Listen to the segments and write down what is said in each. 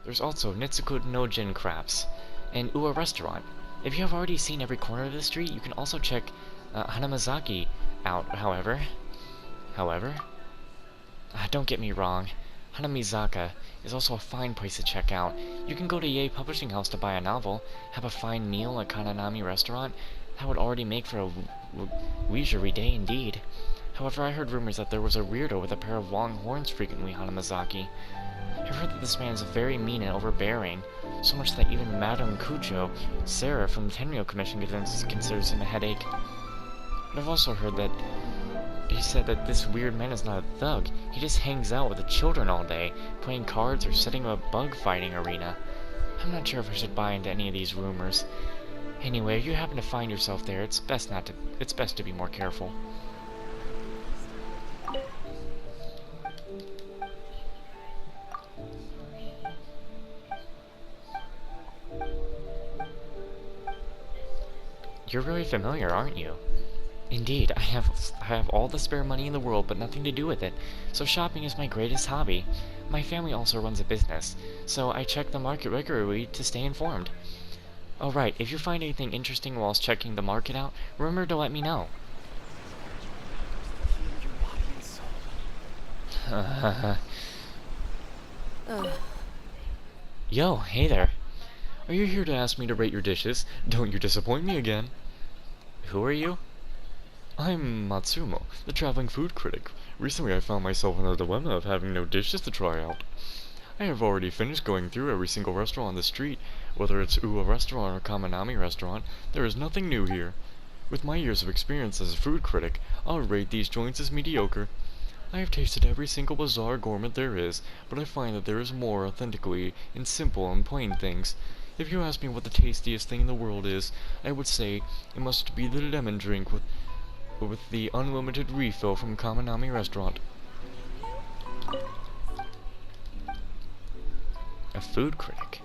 There's also Nitsuku no Jin Crafts and Ua Restaurant. If you have already seen every corner of the street, you can also check Hanamazaki out, don't get me wrong, Hanamizaka is also a fine place to check out. You can go to Yei Publishing House to buy a novel, have a fine meal at Kananami Restaurant. That would already make for a leisurely day indeed. However, I heard rumors that there was a weirdo with a pair of long horns frequently Hanamazaki. I've heard that this man is very mean and overbearing, so much that even Madame Kujo, Sarah from the Tenryo Commission, considers him a headache. But I've also heard that he said that this weird man is not a thug. He just hangs out with the children all day, playing cards or setting up a bug fighting arena. I'm not sure if I should buy into any of these rumors. Anyway, if you happen to find yourself there, it's best to be more careful. You're really familiar, aren't you? Indeed, I have all the spare money in the world, but nothing to do with it, so shopping is my greatest hobby. My family also runs a business, so I check the market regularly to stay informed. Oh right, if you find anything interesting whilst checking the market out, remember to let me know. Yo, hey there. Are you here to ask me to rate your dishes? Don't you disappoint me again. Who are you? I'm Matsumo, the traveling food critic. Recently I found myself in a dilemma of having no dishes to try out. I have already finished going through every single restaurant on the street. Whether it's Ua Restaurant or Kaminami Restaurant, there is nothing new here. With my years of experience as a food critic, I'll rate these joints as mediocre. I have tasted every single bizarre gourmet there is, but I find that there is more authentically in simple and plain things. If you ask me what the tastiest thing in the world is, I would say it must be the lemon drink with the unlimited refill from Kaminami Restaurant. A food critic?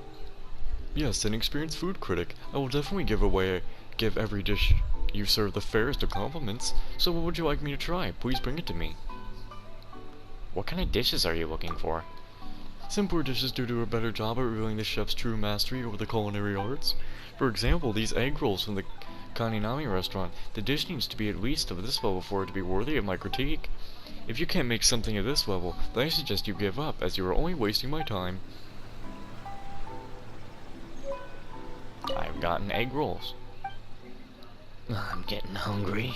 Yes, an experienced food critic. I will definitely give every dish you serve the fairest of compliments. So what would you like me to try? Please bring it to me. What kind of dishes are you looking for? Simpler dishes do a better job at revealing the chef's true mastery over the culinary arts. For example, these egg rolls from the Kaninami Restaurant. The dish needs to be at least of this level for it to be worthy of my critique. If you can't make something at this level, then I suggest you give up, as you are only wasting my time. I've gotten egg rolls. I'm getting hungry.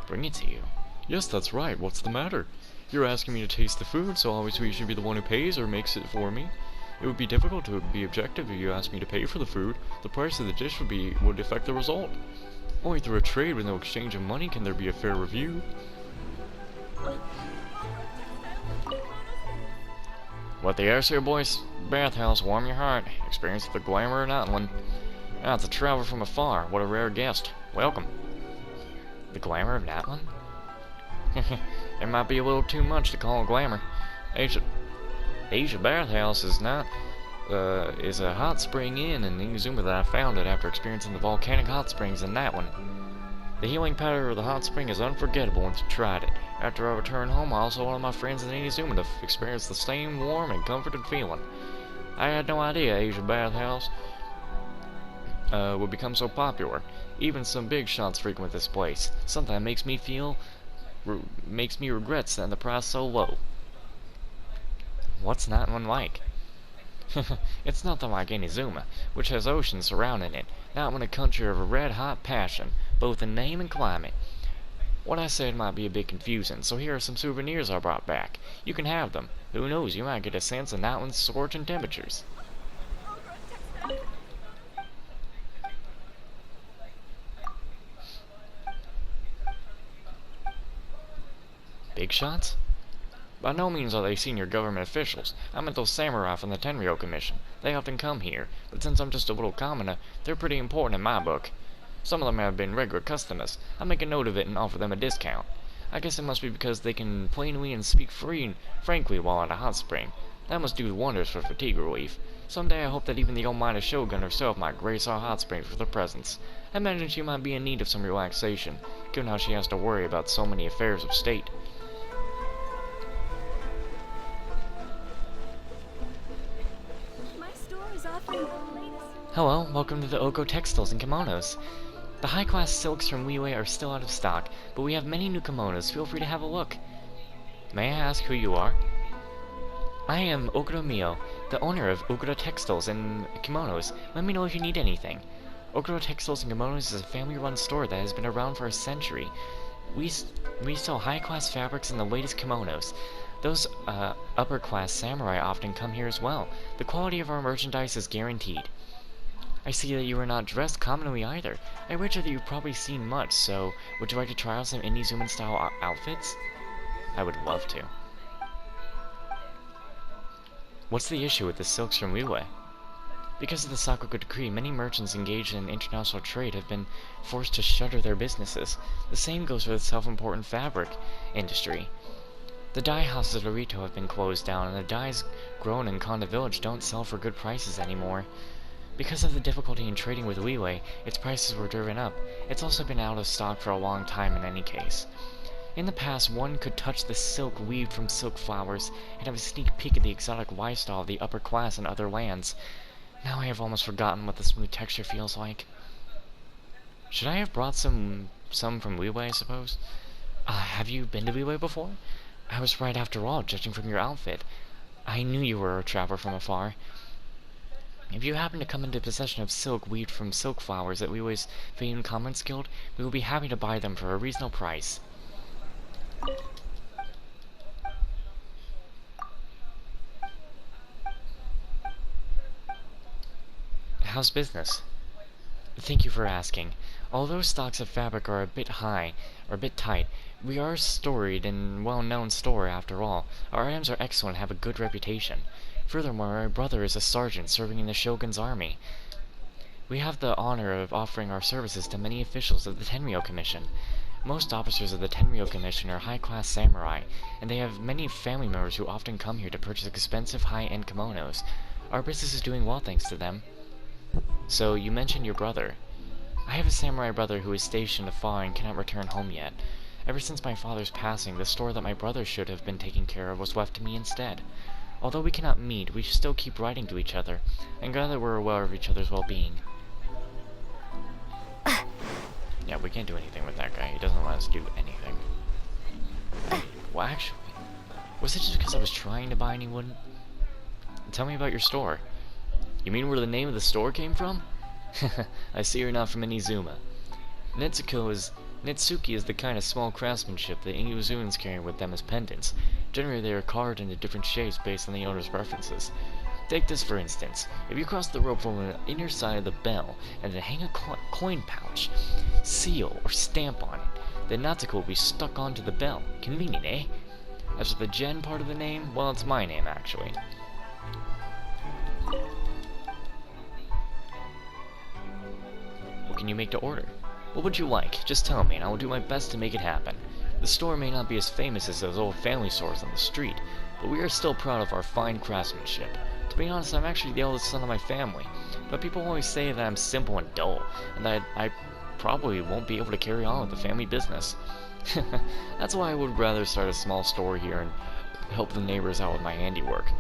Bring it to you. Yes, that's right. What's the matter? You're asking me to taste the food, so obviously you should be the one who pays or makes it for me. It would be difficult to be objective if you asked me to pay for the food. The price of the dish would affect the result. Only through a trade with no exchange of money can there be a fair review. What the air here, boys? Bathhouse, warm your heart. Experience the glamour of Natlan. Ah, it's a traveler from afar. What a rare guest. Welcome. The glamour of Natlan? It might be a little too much to call it glamour. Asia Bathhouse is a hot spring inn in Inazuma that I found it after experiencing the volcanic hot springs in that one. The healing power of the hot spring is unforgettable once you tried it. After I returned home, I also wanted my friends in Inazuma to experience the same warm and comforted feeling. I had no idea Asia Bathhouse would become so popular. Even some big shots frequent this place. Something that makes me regret setting the price so low. What's that one like? It's nothing like Inazuma, which has oceans surrounding it, not in a country of a red-hot passion, both in name and climate. What I said might be a bit confusing, so here are some souvenirs I brought back. You can have them. Who knows, you might get a sense of that one's scorching temperatures. Big shots? By no means are they senior government officials. I meant those samurai from the Tenryo Commission. They often come here, but since I'm just a little commoner, they're pretty important in my book. Some of them have been regular customers. I make a note of it and offer them a discount. I guess it must be because they can plainly and speak frankly while at a hot spring. That must do wonders for fatigue relief. Someday I hope that even the almighty Shogun herself might grace our hot springs with her presence. I imagine she might be in need of some relaxation, given how she has to worry about so many affairs of state. Hello, welcome to the Oko Textiles and Kimonos. The high-class silks from Liyue are still out of stock, but we have many new kimonos. Feel free to have a look. May I ask who you are? I am Okura Mio, the owner of Okura Textiles and Kimonos. Let me know if you need anything. Okura Textiles and Kimonos is a family-run store that has been around for a century. We sell high-class fabrics and the latest kimonos. Those upper-class samurai often come here as well. The quality of our merchandise is guaranteed. I see that you are not dressed commonly either. I wager that you've probably seen much, so would you like to try out some inazuma-style outfits? I would love to. What's the issue with the silks from Liyue? Because of the Sakoku decree, many merchants engaged in international trade have been forced to shutter their businesses. The same goes for the self-important fabric industry. The dye houses at Orito have been closed down, and the dyes grown in Konda Village don't sell for good prices anymore. Because of the difficulty in trading with Liyue, its prices were driven up. It's also been out of stock for a long time in any case. In the past, one could touch the silk weaved from silk flowers and have a sneak peek at the exotic lifestyle of the upper class in other lands. Now I have almost forgotten what the smooth texture feels like. Should I have brought some from Liyue, I suppose? Have you been to Liyue before? I was right after all, judging from your outfit. I knew you were a traveler from afar. If you happen to come into possession of silk weaved from silk flowers at Liyue's famed Commerce Guild, we will be happy to buy them for a reasonable price. How's business? Thank you for asking. Although stocks of fabric are a bit tight, we are a storied and well-known store after all. Our items are excellent and have a good reputation. Furthermore, my brother is a sergeant serving in the Shogun's army. We have the honor of offering our services to many officials of the Tenryou Commission. Most officers of the Tenryou Commission are high-class samurai, and they have many family members who often come here to purchase expensive high-end kimonos. Our business is doing well thanks to them. So, you mentioned your brother. I have a samurai brother who is stationed afar and cannot return home yet. Ever since my father's passing, the store that my brother should have been taking care of was left to me instead. Although we cannot meet, we still keep writing to each other, and glad that we're aware of each other's well-being. Yeah, we can't do anything with that guy. He doesn't let us do anything. Well, actually, was it just because I was trying to buy and he wouldn't? Tell me about your store. You mean where the name of the store came from? I see you're not from Inazuma. Netsuki is the kind of small craftsmanship that Inazumans carry with them as pendants. Generally, they are carved into different shapes based on the owner's preferences. Take this for instance. If you cross the rope from the inner side of the bell and then hang a coin pouch, seal, or stamp on it, the Natsuko will be stuck onto the bell. Convenient, eh? As for the Gen part of the name, well, it's my name, actually. What can you make to order? What would you like? Just tell me, and I will do my best to make it happen. The store may not be as famous as those old family stores on the street, but we are still proud of our fine craftsmanship. To be honest, I'm actually the eldest son of my family, but people always say that I'm simple and dull, and that I probably won't be able to carry on with the family business. That's why I would rather start a small store here and help the neighbors out with my handiwork.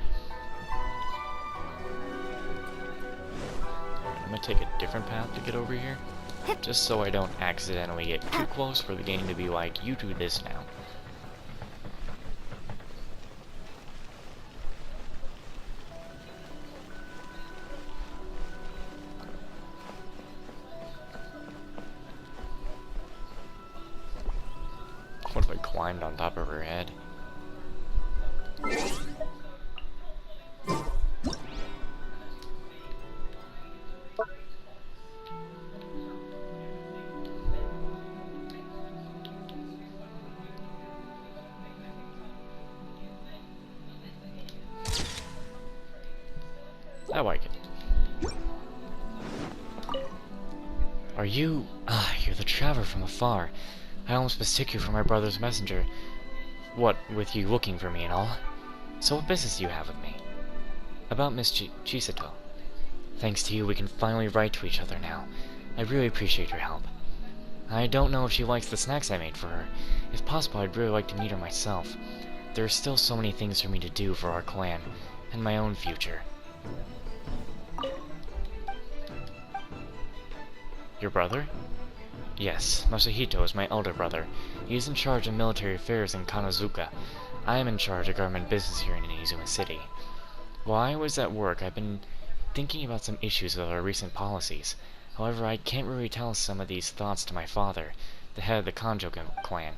I'm gonna take a different path to get over here, just so I don't accidentally get too close for the game to be like, you do this now. What if I climbed on top of her head? I like it. Are you... you're the traveler from afar. I almost mistook you for my brother's messenger. What, with you looking for me and all. So what business do you have with me? About Miss Chisato. Thanks to you, we can finally write to each other now. I really appreciate your help. I don't know if she likes the snacks I made for her. If possible, I'd really like to meet her myself. There are still so many things for me to do for our clan, and my own future. Your brother? Yes, Masahito is my elder brother. He is in charge of military affairs in Kanazuka. I am in charge of government business here in Inazuma City. While I was at work, I've been thinking about some issues with our recent policies. However, I can't really tell some of these thoughts to my father, the head of the Kanjo clan.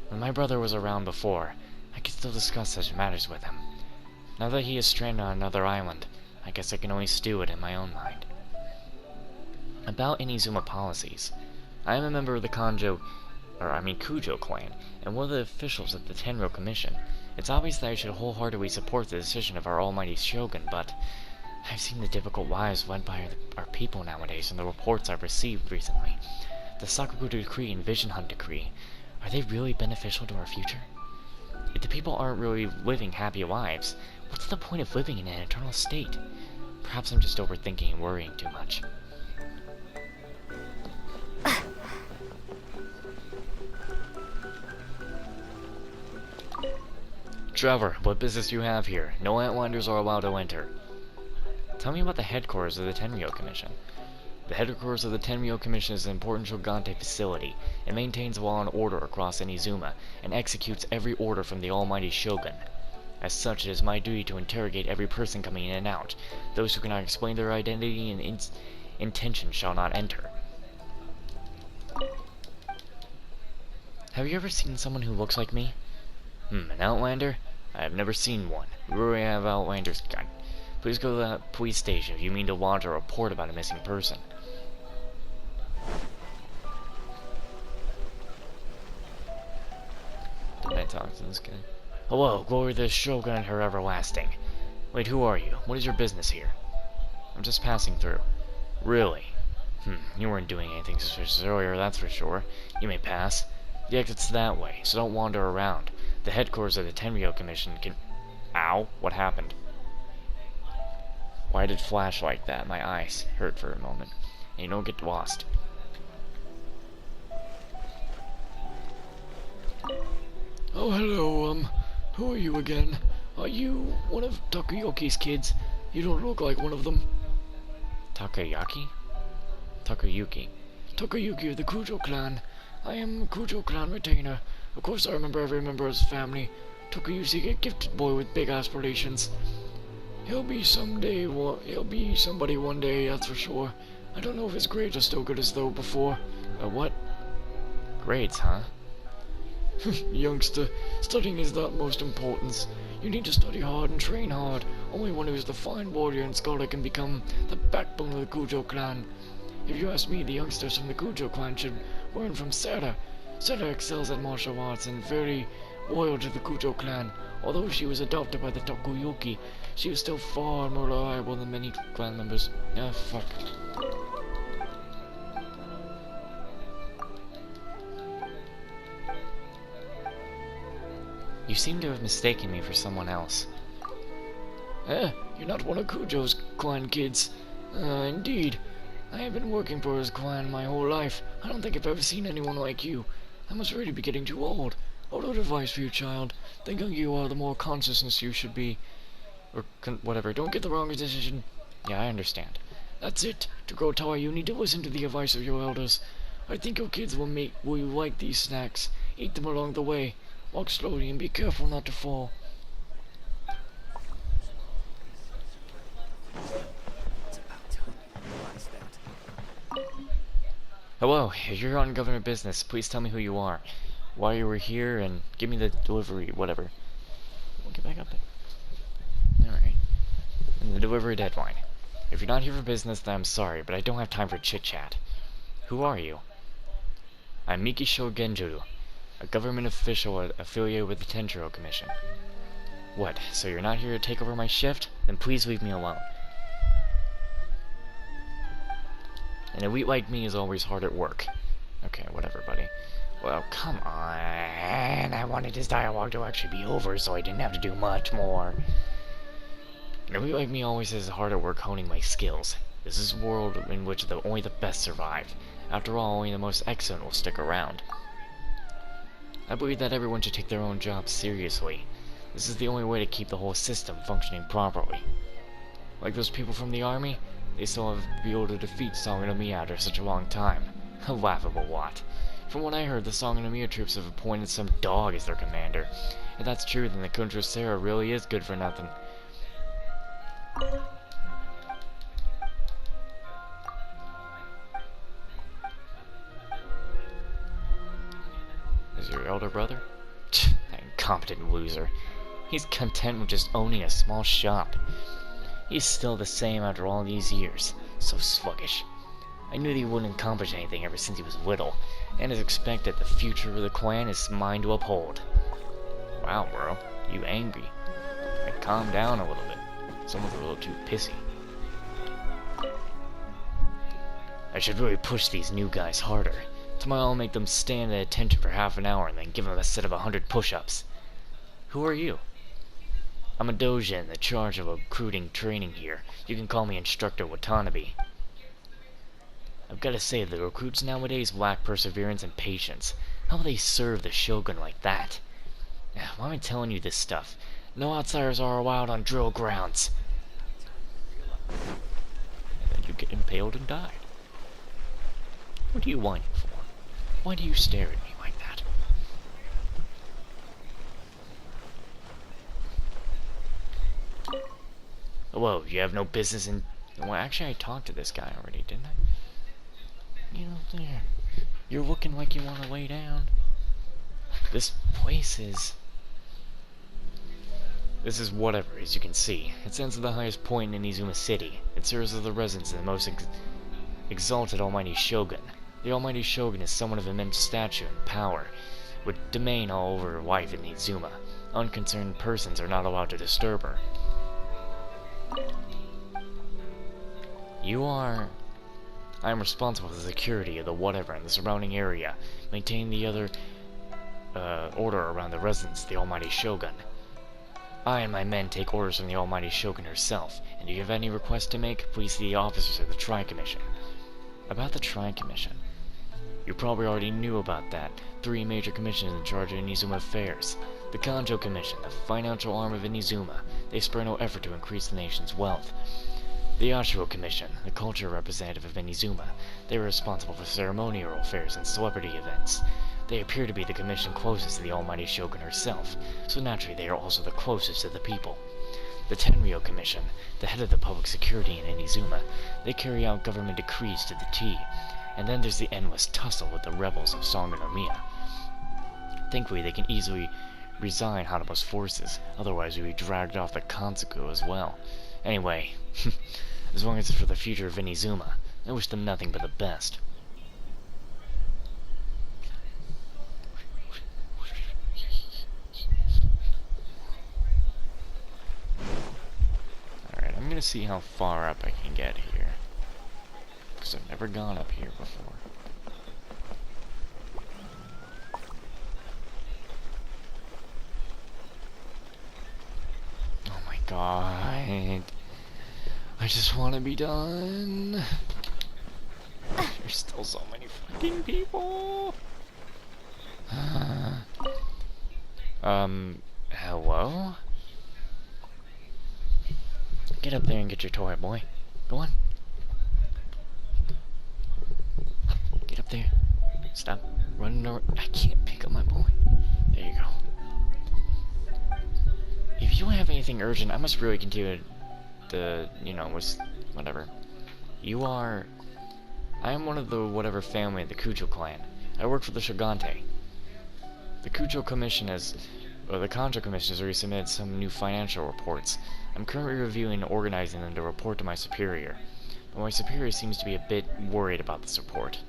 When my brother was around before, I could still discuss such matters with him. Now that he is stranded on another island, I guess I can only stew it in my own mind. About Inazuma policies. I am a member of the Kujo clan, and one of the officials of the Tenryou Commission. It's obvious that I should wholeheartedly support the decision of our almighty shogun, but I've seen the difficult lives led by our people nowadays and the reports I've received recently. The Sakuku Decree and Vision Hunt Decree, are they really beneficial to our future? If the people aren't really living happy lives, what's the point of living in an eternal state? Perhaps I'm just overthinking and worrying too much. Trevor, what business do you have here? No Outlanders are allowed to enter. Tell me about the headquarters of the Tenryou Commission. The headquarters of the Tenryou Commission is an important Shogante facility. It maintains law and order across Inazuma, and executes every order from the almighty shogun. As such, it is my duty to interrogate every person coming in and out. Those who cannot explain their identity and intention shall not enter. Have you ever seen someone who looks like me? An Outlander? I have never seen one. We rarely have Outlanders. God. Please go to the police station if you mean to lodge a report about a missing person. Didn't I talk to this guy? Hello, glory to the Shogun and her everlasting. Wait, who are you? What is your business here? I'm just passing through. Really? You weren't doing anything suspicious earlier, that's for sure. You may pass. The exit's that way, so don't wander around. The headquarters of the Tenryou Commission can... Ow, what happened? Why did it flash like that? My eyes hurt for a moment. And you don't get lost. Oh, hello, who are you again? Are you one of Takayuki's kids? You don't look like one of them. Takayaki? Takayuki. Takayuki of the Kujo clan. I am Kujo clan retainer. Of course I remember every member of his family. Takayuki, a gifted boy with big aspirations. He'll be somebody one day, that's for sure. I don't know if his grades are still good as though before. What? Grades, huh? Youngster, studying is the utmost importance. You need to study hard and train hard. Only one who is the fine warrior and scholar can become the backbone of the Kujo clan. If you ask me, the youngsters from the Kujo clan should learn from Sera. Sera excels at martial arts and very loyal to the Kujo clan. Although she was adopted by the Takayuki, she was still far more reliable than many clan members. Fuck. You seem to have mistaken me for someone else. You're not one of Kujo's clan kids. Indeed. I have been working for his clan my whole life. I don't think I've ever seen anyone like you. I must really be getting too old. Old advice for you, child. The younger you are, the more consciousness you should be. Or whatever. Don't get the wrong decision. Yeah, I understand. That's it. To grow taller, you need to listen to the advice of your elders. I think your kids will you like these snacks. Eat them along the way. Walk slowly and be careful not to fall. Hello, if you're on government business, please tell me who you are, why you were here, and give me the delivery, whatever. We'll get back up there. Alright. And the delivery deadline. If you're not here for business, then I'm sorry, but I don't have time for chit-chat. Who are you? I'm Mikisho Genjuru, a government official affiliated with the Tenryou Commission. What, so you're not here to take over my shift? Then please leave me alone. An elite like me is always hard at work. Okay, whatever, buddy. Well, come on. I wanted this dialogue to actually be over so I didn't have to do much more. An elite like me always is hard at work honing my skills. This is a world in which only the best survive. After all, only the most excellent will stick around. I believe that everyone should take their own job seriously. This is the only way to keep the whole system functioning properly. Like those people from the army, they still have to be able to defeat Song and Omiya after such a long time. A laughable what. From what I heard, the Song and Omiya troops have appointed some dog as their commander. If that's true, then the Kuntra Sarah really is good for nothing. Is your elder brother? That incompetent loser. He's content with just owning a small shop. He's still the same after all these years. So sluggish. I knew that he wouldn't accomplish anything ever since he was little, and as expected, the future of the clan is mine to uphold. Wow, bro. You angry. Like, calm down a little bit. Someone's a little too pissy. I should really push these new guys harder. Tomorrow I'll make them stand at attention for half an hour and then give them a set of 100 push-ups. Who are you? I'm a Dojin in charge of recruiting training here. You can call me Instructor Watanabe. I've got to say, the recruits nowadays lack perseverance and patience. How will they serve the Shogun like that? Why am I telling you this stuff? No outsiders are allowed on drill grounds. And then you get impaled and die. What are you whining for? Why do you stare at me like that? Whoa, you have no business in... Well, actually, I talked to this guy already, didn't I? You know, there. You're looking like you want to lay down. This place is... This is whatever, as you can see. It stands at the highest point in Inazuma City. It serves as the residence of the most exalted Almighty Shogun. The Almighty Shogun is someone of immense stature and power, with domain all over life in Inazuma. Unconcerned persons are not allowed to disturb her. I am responsible for the security of the whatever in the surrounding area, maintain the other order around the residence of the Almighty Shogun. I and my men take orders from the Almighty Shogun herself, and if you have any requests to make, please see the officers of the Tri-Commission. About the Tri-Commission. You probably already knew about that. 3 major commissions in charge of Inazuma affairs. The Kanjo Commission, the financial arm of Inazuma. They spare no effort to increase the nation's wealth. The Ashiro Commission, the culture representative of Inazuma. They are responsible for ceremonial affairs and celebrity events. They appear to be the commission closest to the Almighty Shogun herself, so naturally they are also the closest to the people. The Tenryo Commission, the head of the public security in Inazuma. They carry out government decrees to the T. And then there's the endless tussle with the rebels of Song and Omiya. Thankfully, they can easily resign Hanabo's forces, otherwise we'd be dragged off the Kansaku as well. Anyway, as long as it's for the future of Inazuma, I wish them nothing but the best. Alright, I'm gonna see how far up I can get here. Because I've never gone up here before. Oh my god. I just want to be done. There's still so many fucking people. Hello? Get up there and get your toy, boy. Go on. Get up there. Stop running over. I can't pick up my boy. There you go. If you don't have anything urgent, I must really continue the, whatever. I am one of the whatever family of the Kujo clan. I work for the Shogante. The Kujo Commission the Kanjo Commission has already submitted some new financial reports. I'm currently reviewing and organizing them to report to my superior. But my superior seems to be a bit worried about this report.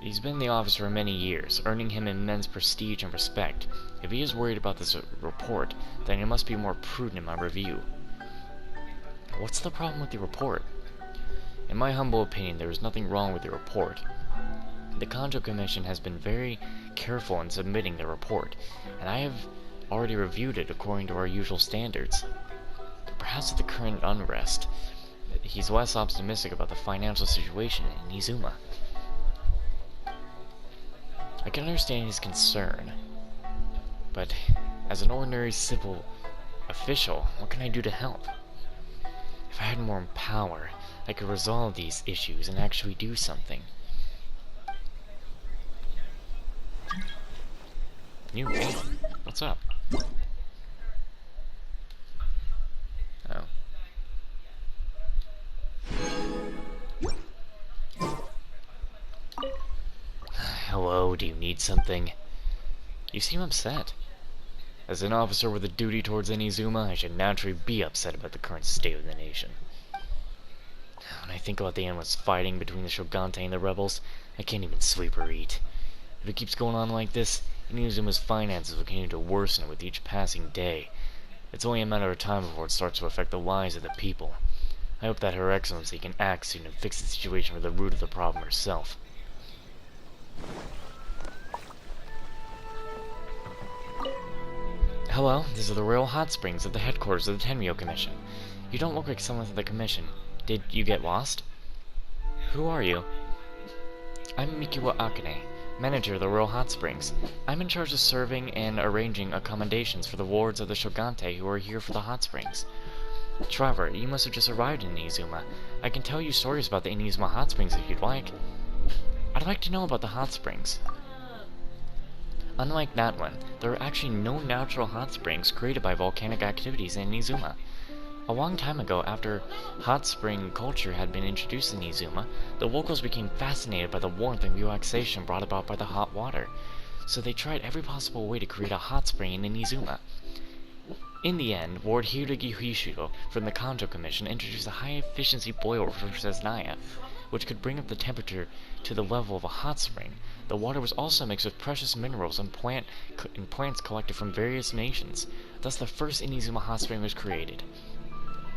He's been in the office for many years, earning him immense prestige and respect. If he is worried about this report, then he must be more prudent in my review. What's the problem with the report? In my humble opinion, there is nothing wrong with the report. The Kanjo Commission has been very careful in submitting the report, and I have already reviewed it according to our usual standards. Perhaps with the current unrest, he's less optimistic about the financial situation in Inazuma. I can understand his concern, but as an ordinary civil official, what can I do to help? If I had more power, I could resolve these issues and actually do something. You, hey, what's up? Oh. Hello, do you need something? You seem upset. As an officer with a duty towards Inazuma, I should naturally be upset about the current state of the nation. When I think about the endless fighting between the Shogunate and the rebels, I can't even sleep or eat. If it keeps going on like this, Inazuma's finances will continue to worsen with each passing day. It's only a matter of time before it starts to affect the lives of the people. I hope that Her Excellency can act soon and fix the situation with the root of the problem herself. Hello, these are the Royal Hot Springs at the headquarters of the Tenryo Commission. You don't look like someone from the Commission. Did you get lost? Who are you? I'm Mikiwa Akane, manager of the Royal Hot Springs. I'm in charge of serving and arranging accommodations for the wards of the Shogunate who are here for the hot springs. Trevor, you must have just arrived in Inazuma. I can tell you stories about the Inazuma Hot Springs if you'd like. I'd like to know about the hot springs. Unlike that one, there are actually no natural hot springs created by volcanic activities in Inazuma. A long time ago, after hot spring culture had been introduced in Inazuma, the locals became fascinated by the warmth and relaxation brought about by the hot water, so they tried every possible way to create a hot spring in Inazuma. In the end, Ward Hirogi Hishiro from the Kanto Commission introduced a high-efficiency boiler for Cesnaya, which could bring up the temperature to the level of a hot spring. The water was also mixed with precious minerals and plants collected from various nations. Thus, the first Inazuma hot spring was created.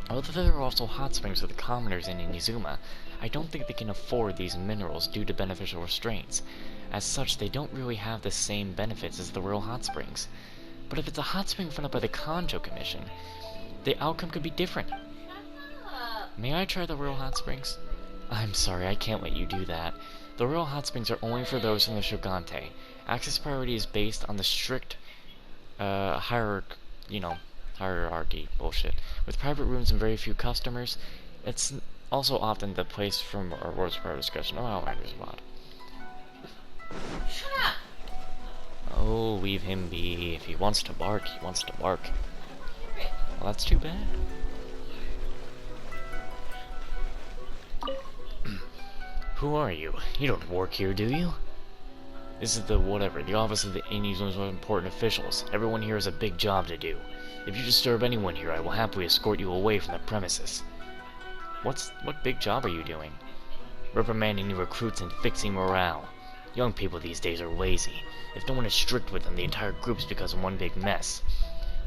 Although there are also hot springs for the commoners in Inazuma, I don't think they can afford these minerals due to beneficial restraints. As such, they don't really have the same benefits as the Royal Hot Springs. But if it's a hot spring funded by the Kanto Commission, the outcome could be different. May I try the Royal Hot Springs? I'm sorry, I can't let you do that. The Royal Hot Springs are only for those from the Shogunate. Access priority is based on the strict hierarchy bullshit. With private rooms and very few customers, it's also often the place from our words for our discussion. Oh, Outlander's mod. Shut up! Oh, leave him be. If he wants to bark, he wants to bark. Well, that's too bad. Who are you? You don't work here, do you? This is the office of the Inazuma's most important officials. Everyone here has a big job to do. If you disturb anyone here, I will happily escort you away from the premises. What big job are you doing? Reprimanding new recruits and fixing morale. Young people these days are lazy. If no one is strict with them, the entire group's becomes one big mess.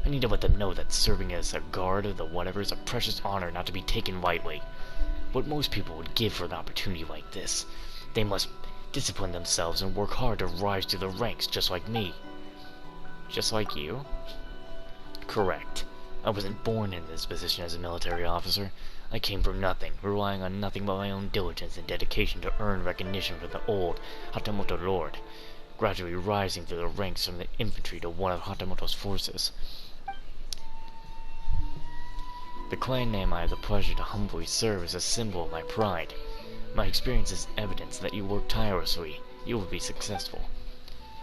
I need to let them know that serving as a guard of the whatever is a precious honor not to be taken lightly. What most people would give for an opportunity like this. They must discipline themselves and work hard to rise through the ranks just like me. Just like you? Correct. I wasn't born in this position as a military officer. I came from nothing, relying on nothing but my own diligence and dedication to earn recognition from the old Hatamoto Lord, gradually rising through the ranks from the infantry to one of Hatamoto's forces. The clan name I have the pleasure to humbly serve is a symbol of my pride. My experience is evidence that you work tirelessly, you will be successful.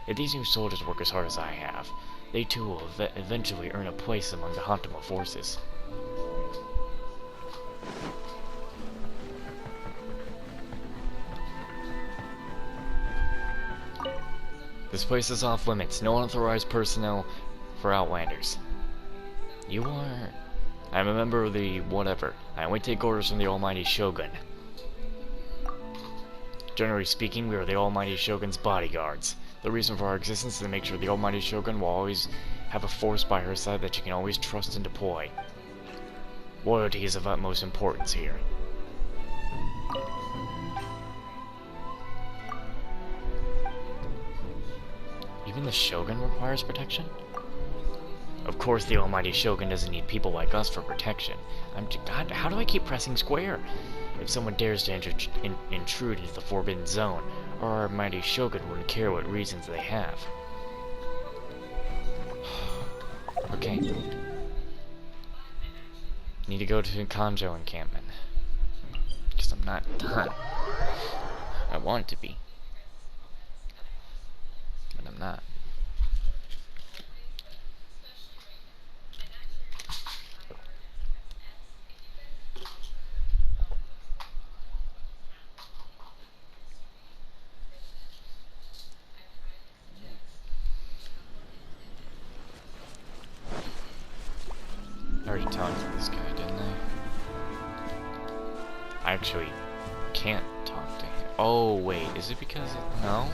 If these new soldiers work as hard as I have, they too will eventually earn a place among the Hantama forces. This place is off limits. No unauthorized personnel for Outlanders. You are... I'm a member of the whatever. I only take orders from the Almighty Shogun. Generally speaking, we are the Almighty Shogun's bodyguards. The reason for our existence is to make sure the Almighty Shogun will always have a force by her side that she can always trust and deploy. Loyalty is of utmost importance here. Even the Shogun requires protection? Of course the Almighty Shogun doesn't need people like us for protection. God, how do I keep pressing square? If someone dares to intrude into the Forbidden Zone, our Almighty Shogun wouldn't care what reasons they have. Okay. Need to go to Kanjo encampment. Because I'm not done. I want to be. But I'm not. I already talked to this guy, didn't I? I actually can't talk to him. Oh, wait. Is it because of... No?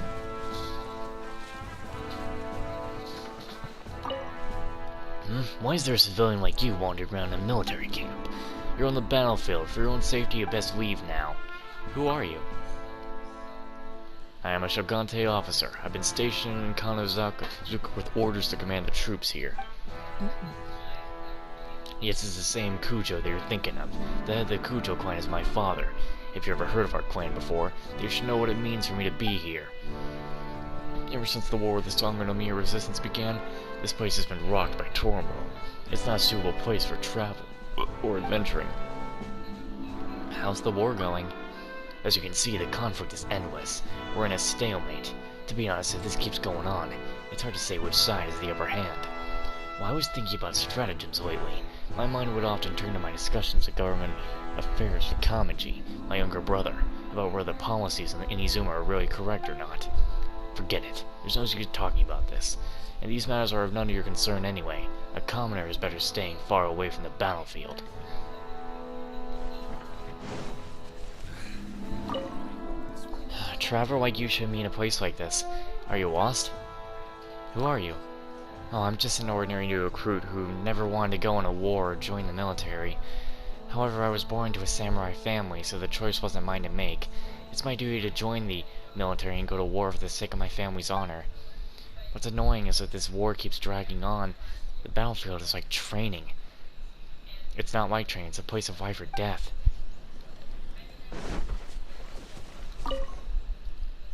Why is there a civilian like you wandering around a military camp? You're on the battlefield. For your own safety, you best leave now. Who are you? I am a Shogante officer. I've been stationed in Kanozaka with orders to command the troops here. Yes, it's the same Kujo that you're thinking of. The head of the Kujo clan is my father. If you ever heard of our clan before, you should know what it means for me to be here. Ever since the war with the Sangonomiya resistance began, this place has been rocked by turmoil. It's not a suitable place for travel or adventuring. How's the war going? As you can see, the conflict is endless. We're in a stalemate. To be honest, if this keeps going on, it's hard to say which side is the upper hand. While I was thinking about stratagems lately, my mind would often turn to my discussions of government affairs with Kamaji, my younger brother, about whether the policies in the Inazuma are really correct or not. Forget it. There's no use talking about this. And these matters are of none of your concern anyway. A commoner is better staying far away from the battlefield. A traveler like you should meet a place like this. Are you lost? Who are you? Oh, I'm just an ordinary new recruit who never wanted to go in a war or join the military. However, I was born into a samurai family, so the choice wasn't mine to make. It's my duty to join the military and go to war for the sake of my family's honor. What's annoying is that this war keeps dragging on. The battlefield is like training. It's not like training, it's a place of life or death.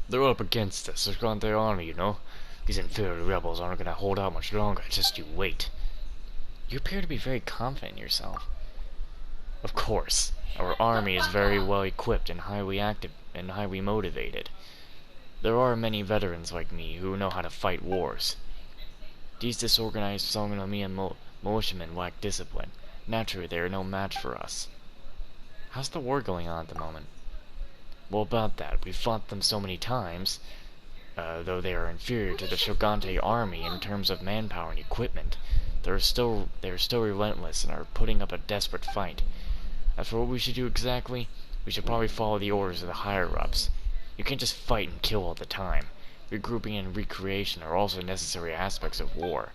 They're up against us. They're got their army, you know. These inferior rebels aren't gonna hold out much longer, just you wait. You appear to be very confident in yourself. Of course. Our army is very well equipped and highly active and highly motivated. There are many veterans like me who know how to fight wars. These disorganized Sangonomiya militiamen lack discipline. Naturally, they are no match for us. How's the war going on at the moment? Well, about that, we've fought them so many times, though they are inferior to the Shogante army in terms of manpower and equipment. They are still relentless and are putting up a desperate fight. As for what we should do exactly, we should probably follow the orders of the higher-ups. You can't just fight and kill all the time. Regrouping and recreation are also necessary aspects of war.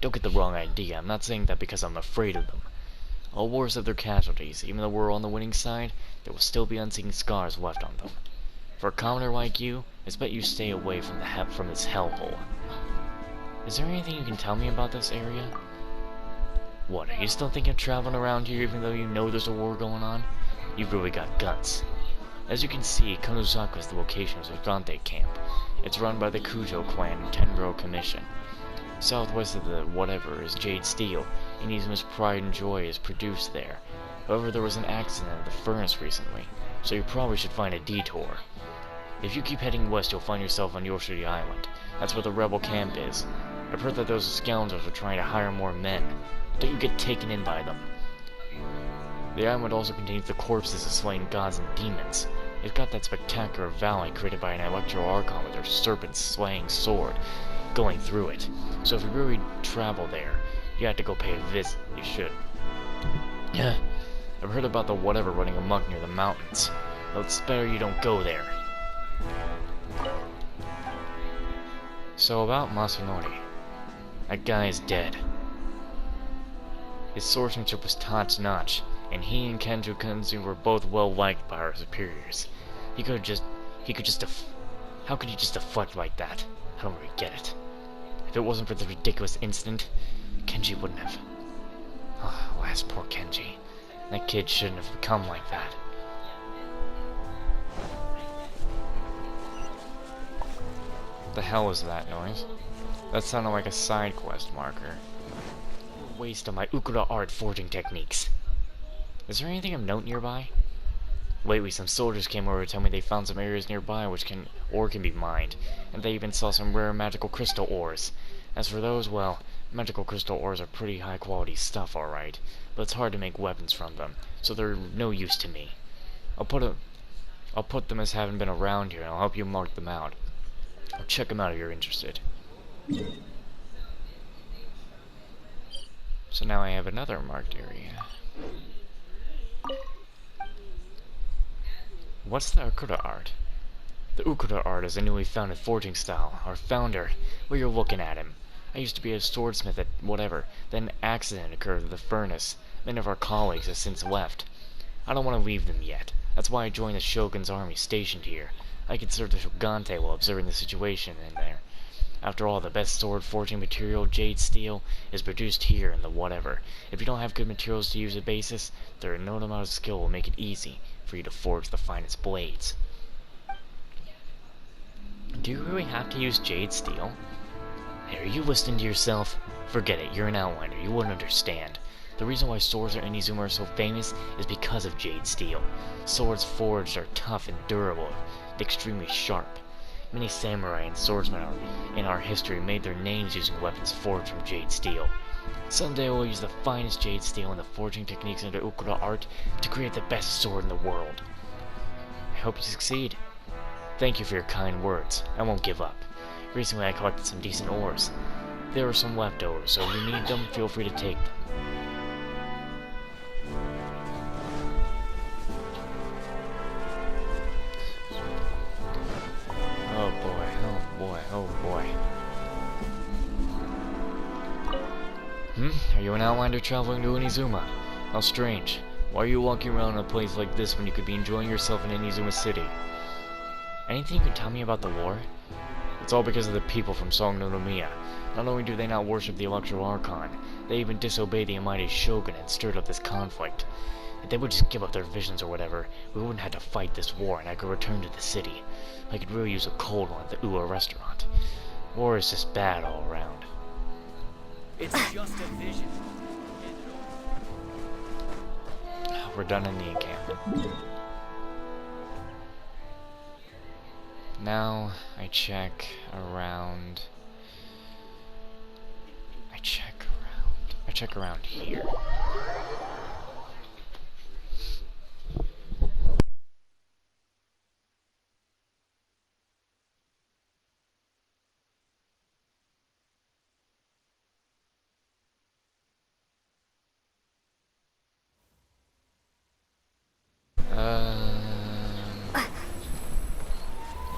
Don't get the wrong idea, I'm not saying that because I'm afraid of them. All wars have their casualties. Even though we're on the winning side, there will still be unseen scars left on them. For a commoner like you, it's better you stay away from this hellhole. Is there anything you can tell me about this area? What, are you still thinking of traveling around here even though you know there's a war going on? You've really got guts. As you can see, Kanozaka is the location of the Shogante camp. It's run by the Kujo clan and Tenro Commission. Southwest of the whatever is Jade Steel. Inuzuma's pride and joy is produced there. However, there was an accident at the furnace recently, so you probably should find a detour. If you keep heading west, you'll find yourself on Yoshiri Island. That's where the rebel camp is. I've heard that those scoundrels are trying to hire more men. Don't you get taken in by them. The island also contains the corpses of slain gods and demons. It's got that spectacular valley created by an Electro Archon with their serpent-slaying sword going through it. So if you really travel there, you have to go pay a visit. You should. Yeah, I've heard about the whatever running amok near the mountains. Well, it's better you don't go there. So about Masanori. That guy is dead. His swordsmanship was top-notch, and he and Kenju Kunzu were both well liked by our superiors. How could he just deflect like that? I don't really get it. If it wasn't for the ridiculous incident, Kenji wouldn't have. Oh, alas, poor Kenji. That kid shouldn't have become like that. What the hell was that noise? That sounded like a side quest marker. waste of my Ukura art forging techniques. Is there anything of note nearby? Lately, some soldiers came over to tell me they found some areas nearby which can be mined, and they even saw some rare magical crystal ores. As for those, well, magical crystal ores are pretty high quality stuff, alright, but it's hard to make weapons from them, so they're no use to me. I'll put them as having been around here, and I'll help you mark them out. I'll check them out if you're interested. So now I have another marked area. What's the Ukura art? The Ukura art is a newly founded forging style. Our founder, well, you're looking at him. I used to be a swordsmith at whatever, then an accident occurred at the furnace. Many of our colleagues have since left. I don't want to leave them yet. That's why I joined the Shogun's army stationed here. I can serve the Shogante while observing the situation in there. After all, the best sword forging material, jade steel, is produced here in the whatever. If you don't have good materials to use as basis, there are no amount of skill will make it easy for you to forge the finest blades. Do you really have to use jade steel? Hey, are you listening to yourself? Forget it, you're an outliner, you wouldn't understand. The reason why swords in inazuma are so famous is because of jade steel. Swords forged are tough and durable, and extremely sharp. Many samurai and swordsmen in our history made their names using weapons forged from jade steel. Someday we'll use the finest jade steel and the forging techniques under Ukura art to create the best sword in the world. I hope you succeed. Thank you for your kind words. I won't give up. Recently I collected some decent ores. There are some leftovers, so if you need them, feel free to take them. Oh boy, oh boy, oh boy. Are you an outsider traveling to Inazuma? How strange. Why are you walking around in a place like this when you could be enjoying yourself in Inazuma City? Anything you can tell me about the war? It's all because of the people from Song no Nomiya. Not only do they not worship the Electro Archon, they even disobey the Almighty Shogun and stirred up this conflict. If they would just give up their visions or whatever, we wouldn't have to fight this war and I could return to the city. I could really use a cold one at the Ua restaurant. War is just bad all around. It's just a vision. We're done in the encampment. Now I check around. I check around here.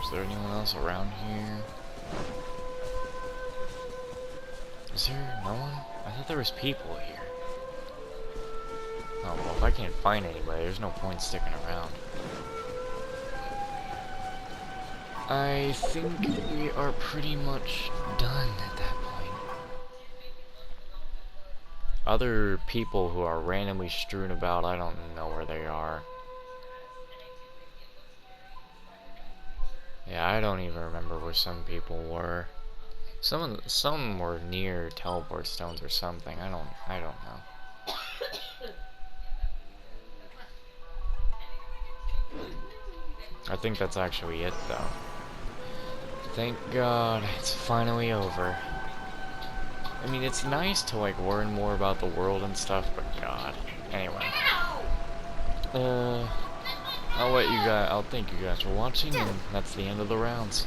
Is there anyone else around here? Is there no one? I thought there was people here. Oh, well, if I can't find anybody, there's no point sticking around. I think we are pretty much done at that point. Other people who are randomly strewn about, I don't know where they are. Yeah, I don't even remember where some people were. Some were near teleport stones or something. I don't know. I think that's actually it though. Thank God it's finally over. I mean, it's nice to like learn more about the world and stuff, but God. Anyway. I'll thank you guys for watching, and that's the end of the rounds.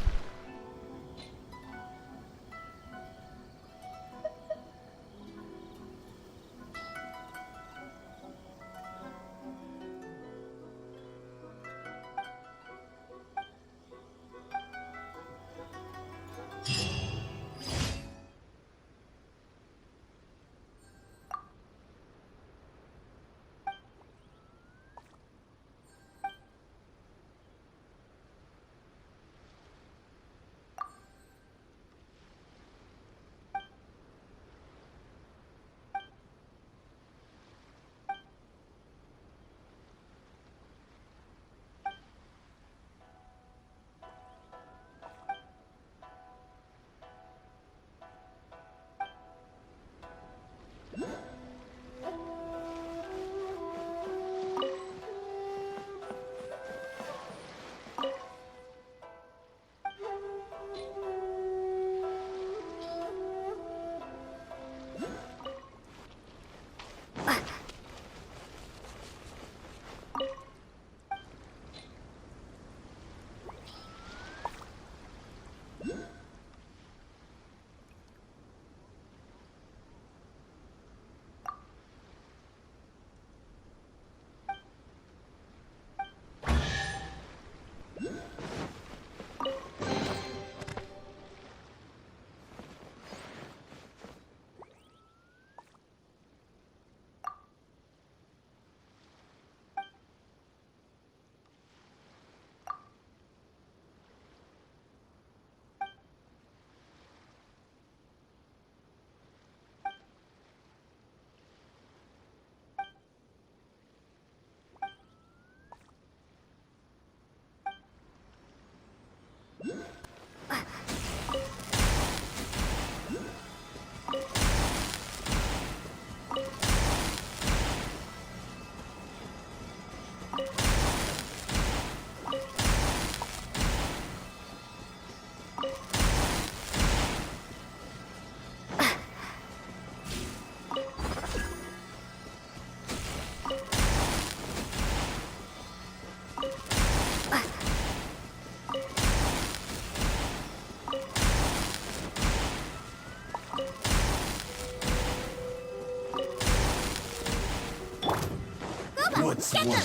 What's one more?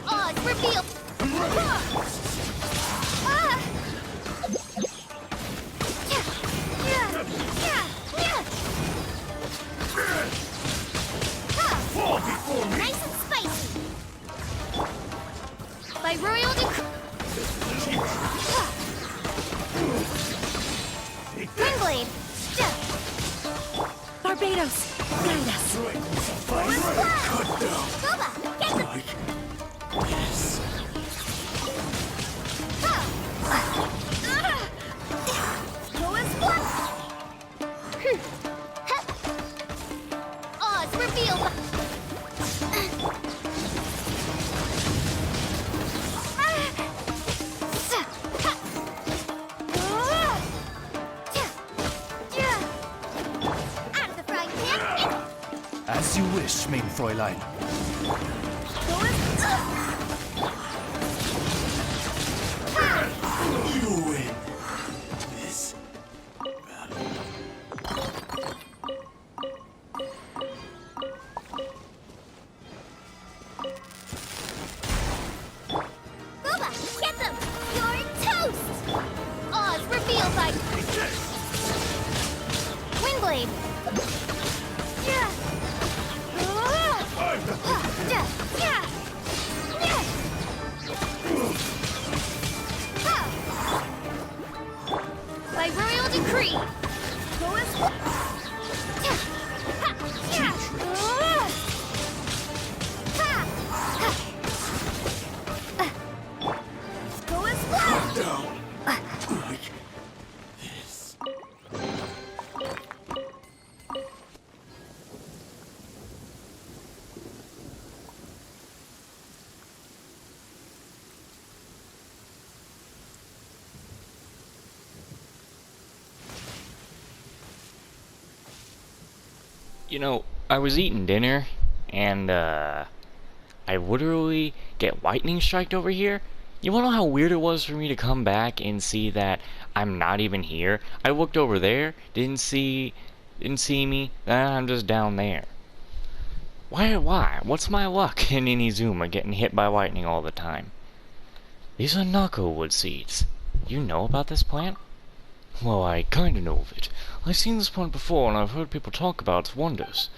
Oz, reveal! Fall before me! Nice and spicy! By royal decree... Windblade! Barbados, guide us. Cut down! Boba, get the... Like this. Go and splat! Oz, reveal! Out of the frying pan! As you wish, mein Fräulein. You win. This battle. Boba, get them! You're toast! Oz, reveal by... Windblade! Yeah! By royal decree! Go as... Go as... Down. Like this. You know, I was eating dinner, and, I literally get lightning striked over here. You wanna know how weird it was for me to come back and see that I'm not even here? I looked over there, didn't see me, I'm just down there. Why? What's my luck in Inazuma getting hit by lightning all the time? These are knucklewood seeds. You know about this plant? Well, I kinda know of it. I've seen this plant before, and I've heard people talk about its wonders.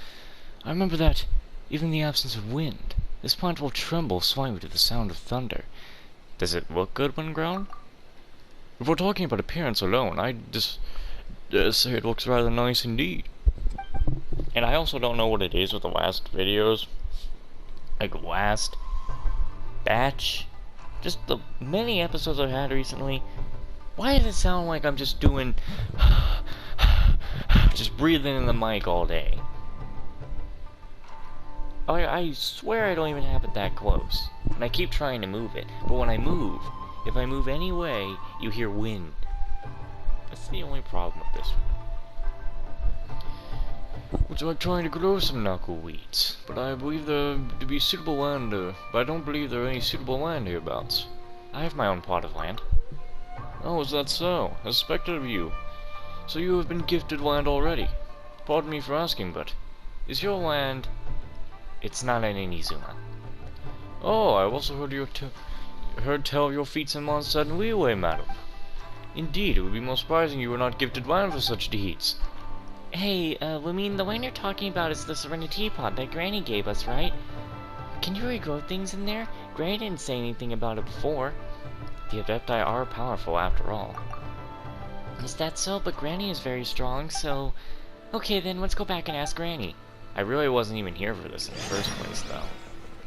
I remember that, even in the absence of wind, this plant will tremble slightly to the sound of thunder. Does it look good when grown? If we're talking about appearance alone, I'd just say it looks rather nice indeed. And I also don't know what it is with the last videos. Like, last batch. Just the many episodes I've had recently. Why does it sound like I'm just doing... just breathing in the mic all day? I swear I don't even have it that close. And I keep trying to move it. But when I move, if I move any way, you hear wind. That's the only problem with this one. It's like trying to grow some knuckleweeds. But I believe there to be suitable land, but I don't believe there are any suitable land hereabouts. I have my own plot of land. Oh, is that so? As expected of you. So you have been gifted land already. Pardon me for asking, but is your land... It's not an inazuma. Oh, I've also heard tell of your feats in Mondstadt and Liyue, madam. Indeed, it would be most surprising you were not gifted land for such deeds. Hey, we mean the one you're talking about is the Serenity Pot that Granny gave us, right? Can you regrow things in there? Granny didn't say anything about it before. The Adepti are powerful after all. Is that so? But Granny is very strong, so... Okay then, let's go back and ask Granny. I really wasn't even here for this in the first place, though.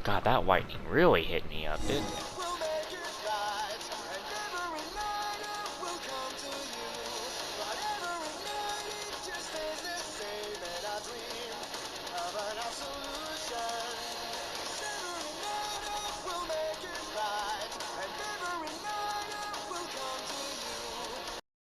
God, that lightning really hit me up, didn't it?